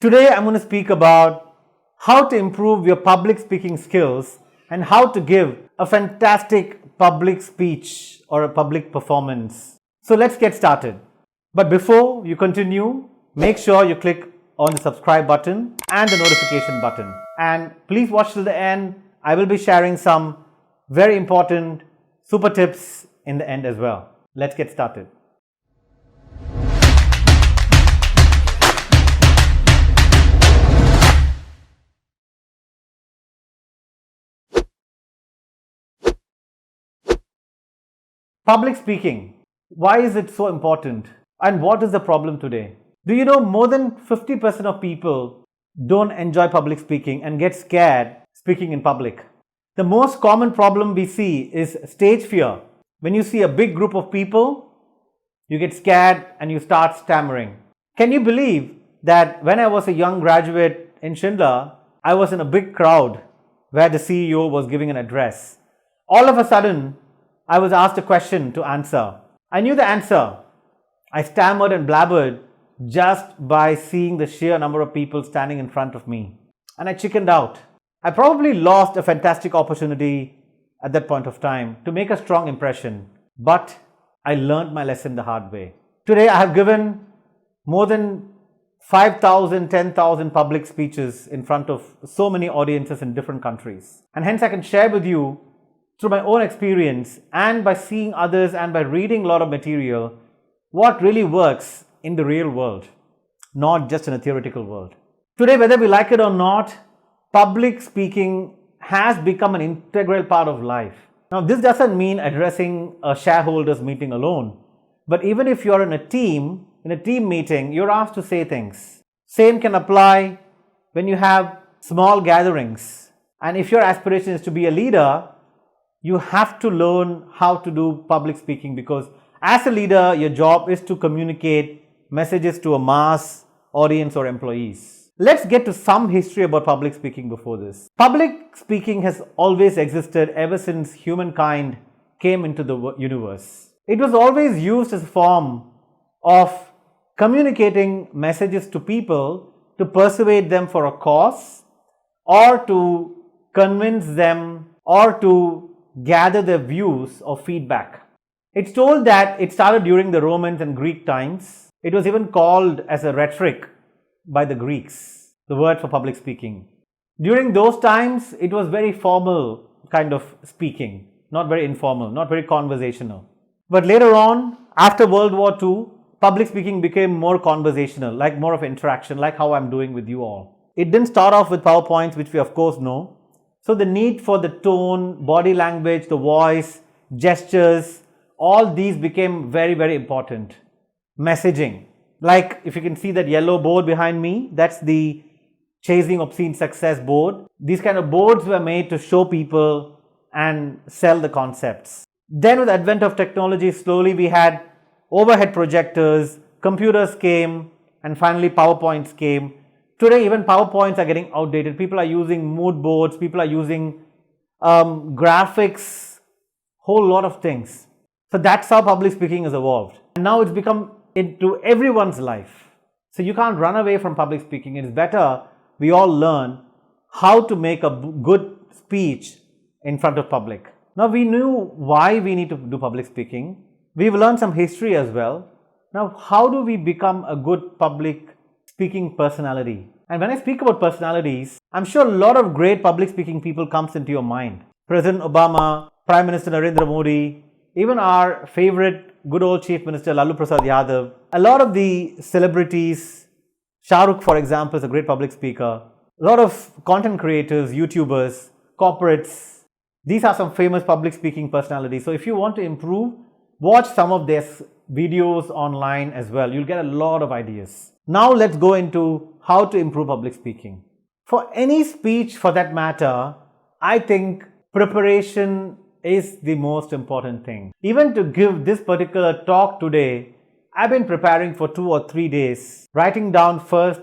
Today I'm going to speak about how to improve your public speaking skills and how to give a fantastic public speech or a public performance. So let's get started. But before you continue, make sure you click on the subscribe button and the notification button. And please watch till the end. I will be sharing some very important super tips in the end as well. Let's get started. Public speaking. Why is it so important? And what is the problem today? Do you know more than 50% of people don't enjoy public speaking and get scared speaking in public? The most common problem we see is stage fear. When you see a big group of people, you get scared and you start stammering. Can you believe that when I was a young graduate in Schindler, I was in a big crowd where the CEO was giving an address. All of a sudden, I was asked a question to answer. I knew the answer. I stammered and blabbered just by seeing the sheer number of people standing in front of me. And I chickened out. I probably lost a fantastic opportunity at that point of time to make a strong impression. But I learned my lesson the hard way. Today I have given more than 5,000, 10,000 public speeches in front of so many audiences in different countries. And hence I can share with you through my own experience and by seeing others and by reading a lot of material, what really works in the real world, not just in a theoretical world. Today, whether we like it or not, public speaking has become an integral part of life. Now, this doesn't mean addressing a shareholders meeting alone, but even if you're in a team meeting, you're asked to say things. Same can apply when you have small gatherings. And if your aspiration is to be a leader, you have to learn how to do public speaking, because as a leader, your job is to communicate messages to a mass audience or employees. Let's get to some history about public speaking before this. Public speaking has always existed ever since humankind came into the universe. It was always used as a form of communicating messages to people to persuade them for a cause or to convince them or to gather their views or feedback. It's told that it started during the Romans and Greek times. It was even called as a rhetoric by the Greeks, the word for public speaking. During those times, it was very formal kind of speaking, not very informal, not very conversational. But later on, after World War II, public speaking became more conversational, like more of interaction, like how I'm doing with you all. It didn't start off with PowerPoints, which we of course know. So the need for the tone, body language, the voice, gestures, all these became very, very important. Messaging. Like if you can see that yellow board behind me, that's the Chasing Obscene Success board. These kind of boards were made to show people and sell the concepts. Then with the advent of technology, slowly we had overhead projectors, computers came, and finally PowerPoints came. Today, even PowerPoints are getting outdated. People are using mood boards. People are using graphics, whole lot of things. So that's how public speaking has evolved. And now it's become into everyone's life. So you can't run away from public speaking. It's better we all learn how to make a good speech in front of public. Now we knew why we need to do public speaking. We've learned some history as well. Now how do we become a good public speaking personality? And when I speak about personalities, I'm sure a lot of great public speaking people comes into your mind. President Obama, Prime Minister Narendra Modi, even our favorite good old Chief Minister Lalu Prasad Yadav. A lot of the celebrities, Shah Rukh for example is a great public speaker. A lot of content creators, YouTubers, corporates. These are some famous public speaking personalities. So if you want to improve, watch some of their videos online as well. You'll get a lot of ideas. Now let's go into how to improve public speaking. For any speech for that matter, I think preparation is the most important thing. Even to give this particular talk today, I've been preparing for 2 or 3 days, writing down first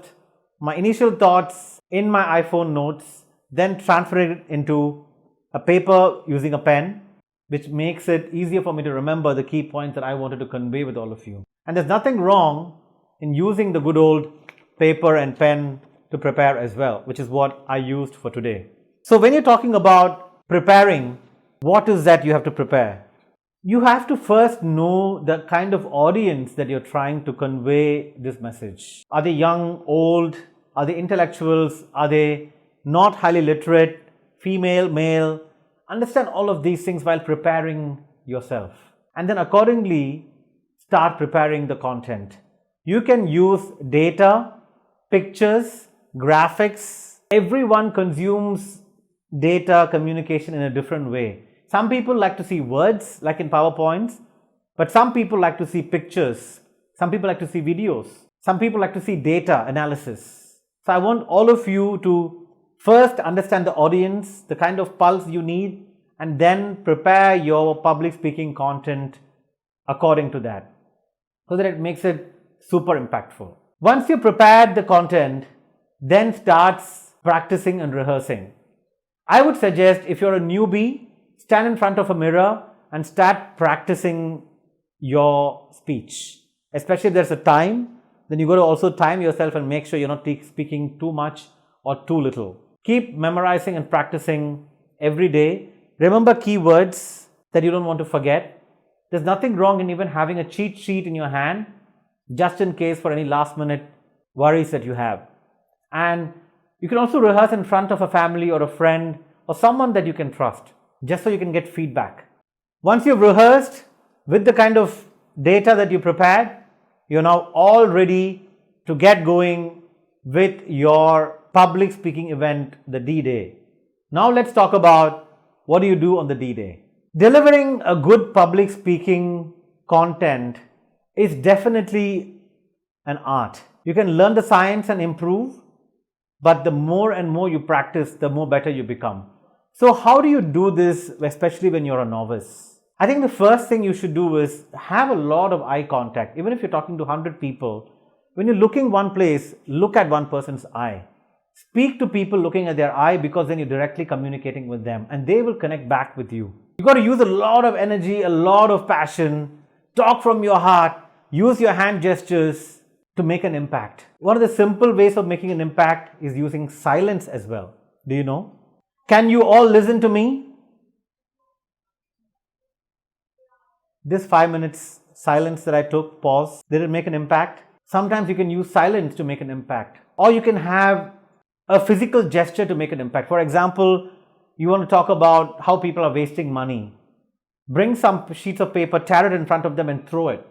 my initial thoughts in my iPhone notes, then transferring it into a paper using a pen, which makes it easier for me to remember the key points that I wanted to convey with all of you. And there's nothing wrong in using the good old paper and pen to prepare as well, which is what I used for today. So when you're talking about preparing, what is that you have to prepare? You have to first know the kind of audience that you're trying to convey this message. Are they young, old? Are they intellectuals? Are they not highly literate? Female, male? Understand all of these things while preparing yourself. And then accordingly, start preparing the content. You can use data, pictures, graphics. Everyone consumes data communication in a different way. Some people like to see words, like in PowerPoints, but some people like to see pictures. Some people like to see videos. Some people like to see data analysis. So I want all of you to first understand the audience, the kind of pulse you need, and then prepare your public speaking content according to that, so that it makes it super impactful. Once you've prepared the content, then starts practicing and rehearsing. I would suggest, if you're a newbie, stand in front of a mirror and start practicing your speech. Especially if there's a time, then you got to also time yourself and make sure you're not speaking too much or too little. Keep memorizing and practicing every day. Remember keywords that you don't want to forget. There's nothing wrong in even having a cheat sheet in your hand, just in case for any last minute worries that you have. And you can also rehearse in front of a family or a friend or someone that you can trust, just so you can get feedback. Once you've rehearsed with the kind of data that you prepared, you're now all ready to get going with your public speaking event, the D-Day. Now let's talk about what do you do on the D-Day. Delivering a good public speaking content is definitely an art. You can learn the science and improve, but the more and more you practice, the more better you become. So how do you do this, especially when you're a novice? I think the first thing you should do is have a lot of eye contact. Even if you're talking to 100 people, when you're looking one place, look at one person's eye. Speak to people looking at their eye, because then you're directly communicating with them and they will connect back with you. You've got to use a lot of energy, a lot of passion, talk from your heart, use your hand gestures to make an impact. One of the simple ways of making an impact is using silence as well. Do you know? Can you all listen to me? This 5 minutes silence that I took, pause, did it make an impact? Sometimes you can use silence to make an impact. Or you can have a physical gesture to make an impact. For example, you want to talk about how people are wasting money. Bring some sheets of paper, tear it in front of them and throw it.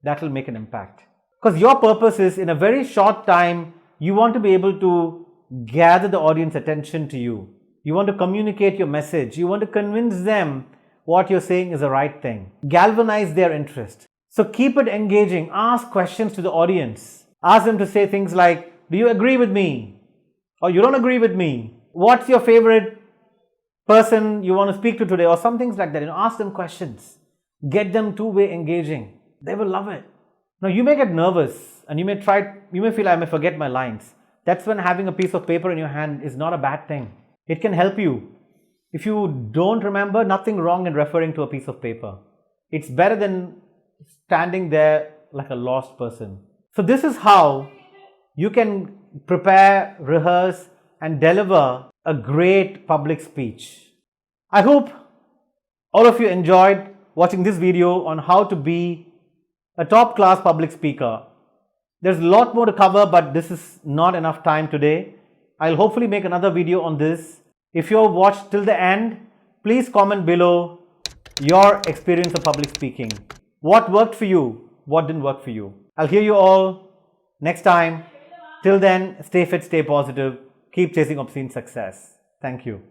That will make an impact. Because your purpose is, in a very short time, you want to be able to gather the audience attention to you. You want to communicate your message. You want to convince them what you're saying is the right thing. Galvanize their interest. So keep it engaging. Ask questions to the audience. Ask them to say things like, do you agree with me? Or you don't agree with me? What's your favorite person you want to speak to today? Or some things like that. Ask them questions. Get them two-way engaging. They will love it. Now you may get nervous and you may feel I may forget my lines. That's when having a piece of paper in your hand is not a bad thing. It can help you. If you don't remember, nothing wrong in referring to a piece of paper. It's better than standing there like a lost person. So this is how you can prepare, rehearse and deliver a great public speech. I hope all of you enjoyed watching this video on how to be a top-class public speaker. There's a lot more to cover, but this is not enough time today. I'll hopefully make another video on this. If you've watched till the end, please comment below your experience of public speaking. What worked for you? What didn't work for you? I'll hear you all next time. Till then, stay fit, stay positive, keep chasing obscene success. Thank you.